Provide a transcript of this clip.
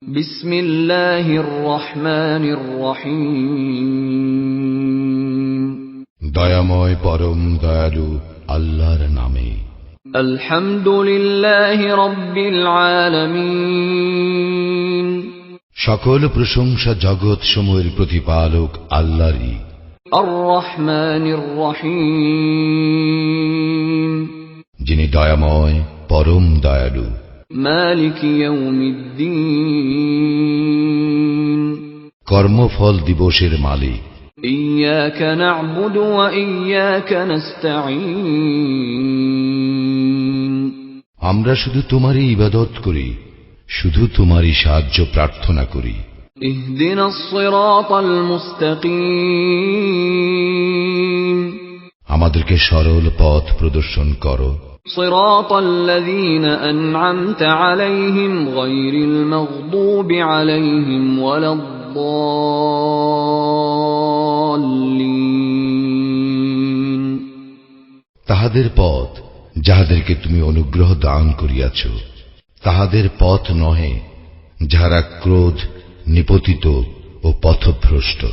বিসমিল্লাহির রহমানির রহিম। দয়াময় পরম দয়ালু আল্লাহর নামে। আলহামদুলিল্লাহি রাব্বিল আলামিন। সকল প্রশংসা জগৎ সমূহের প্রতিপালক আল্লাহরই। আর রহমানির রহিম। যিনি দয়াময় পরম দয়ালু। মালিক ইয়াউমিদ্দিন। কর্মফল দিবসের মালিক। ইয়্যাকা না'বুদু ওয়া ইয়্যাকা নাস্তাঈন। আমরা শুধু তোমারই ইবাদত করি, শুধু তোমারই সাহায্য প্রার্থনা করি। ইহদিনাস সিরাতাল মুস্তাকিম। আমাদেরকে সরল পথ প্রদর্শন করো। সিরাতাল্লাযীনা আন'আমতা আলাইহিম গায়রিল মাগদুবি আলাইহিম ওয়ালাদ-দাল্লিন। তাহাদের পথ যাহাদেরকে তুমি অনুগ্রহ দান করিয়াছ, তাহাদের পথ নহে যাহারা ক্রোধ, নিপতিত ও পথভ্রষ্ট।